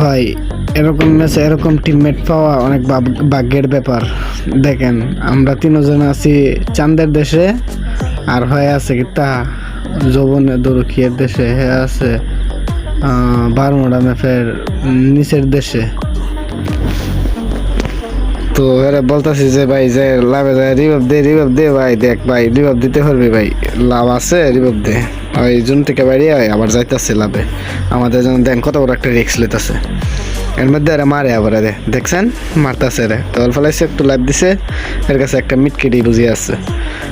ভাই এরকম ম্যাচে এরকম টিমমেট পাওয়া অনেক ভাগ্যের ব্যাপার। দেখেন আমরা তিনজন আছি চাঁদের দেশে, আর হয়ে আছে কি তা যৌবনের দরকিয়ের দেশে, হয়ে আছে বারমুডা ম্যাপের নিচের দেশে। তো এরা বলতেছি যে ভাই যে লাভে যায় রিভাব দে ভাই, দেখ ভাই রিভাব দিতে পারবি ভাই, লাভ আছে রিভাব দে। ওই জুন থেকে বাইরে আবার যাইতেছে লাভে, আমাদের জন্য দেন কত বড় একটা রিক্স লেতেছে। এর মধ্যে এরা মারে আবার রে, দেখছেন মারতেছে রে, তো ফলাইছে একটু লাভ দিছে, এর কাছে একটা মিটকেডি বুঝিয়ে আছে।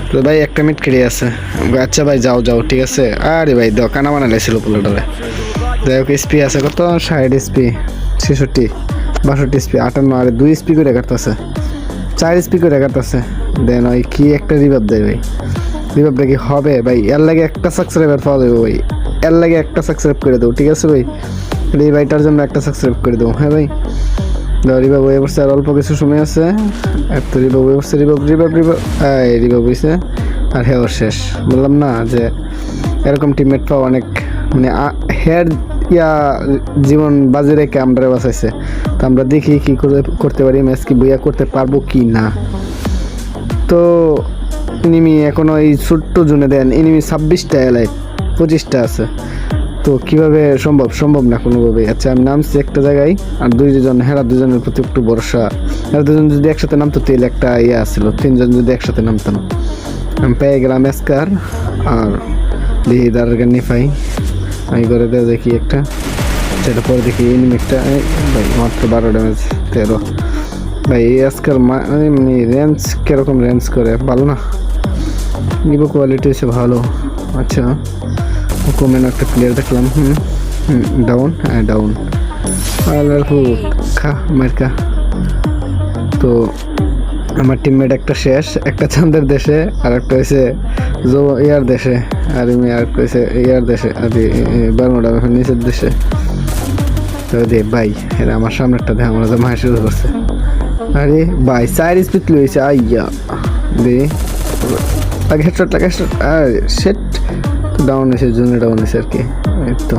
তো ভাই একটা মিটকেডি আছে, আচ্ছা ভাই যাও যাও ঠিক আছে। আরে ভাই দাও কানা বানাইছিল পোলাটারে। যাই হোক এসপি আছে কত, 60 এসপি, 66 62 এসপি 58, আর 2 এসপি করে কাটতেছে, 4 এসপি করে কাটতেছে। দেন ওই কি একটা রিভাব দেয় ভাই, রিভাবটা কি হবে ভাই? এর লাগে একটা সাবস্ক্রাইবার পাওয়া যাবে ভাই, এর লাগে একটা সাবস্ক্রাইব করে দেবো ঠিক আছে ভাই, এই ভাইটার জন্য একটা সাবস্ক্রাইব করে দেবো। হ্যাঁ ভাই রিভাব হয়ে পড়ছে, আর অল্প কিছু সময় আছে। এত রিভাব হয়ে পড়ছে, রিভাব হয়েছে, আর হ্যাঁ শেষ। বললাম না যে এরকম টিমমেট পাওয়া অনেক মানে হেয়ার জীবন বাজি রেখে আমরা বাঁচাইছে। তো আমরা দেখি কি করতে পারি, ম্যাচ কি বইয়া করতে পারবো কি না। তো এনিমি এখনো এই ছোট্ট জোনে দেন, এনিমি 26টা এলাইট, 25টা আছে। তো কিভাবে সম্ভব না কোনোভাবে। আচ্ছা আমি নামছি একটা জায়গায়, আর দুজনের প্রতি একটু ভরসা। এরা দুজন যদি একসাথে নামতো তেল একটা আসছিল, 3জন যদি একসাথে নামতাম। আমি পেয়ে গেলাম এসকার, আর দেখি দাঁড়ার নিফাই আমি করে দেওয়া দেখি একটা, সেটা পরে দেখি এনিমি একটা ভাই মাত্র 12 ড্যামেজ 13। ভাই এই আজকাল রেঞ্জ কিরকম রেঞ্জ করে ভালো না, নিবো কোয়ালিটি হচ্ছে ভালো। আচ্ছা কমেন একটা প্লেয়ার দেখলাম, ডাউন, হ্যাঁ ডাউন, খা মার্কা। তো আমার টিমমেট একটা শেষ, একটা চাঁদের দেশে, আর একটা হয়েছে ইয়ার দেশে, আর আমি আর একটা হয়েছে ইয়ার দেশে, আর বারমুডা নিচের দেশে। তো দে ভাই এরা আমার সামনে একটা দেখে আমরা মারা শুরু করছে। আরে ভাই 4 স্পিড লইছে আইয়া দে লাগে হেডশট, আর সেট ডাউন হয়েছে, জোনে ডাউন হয়েছে আর কি। এই তো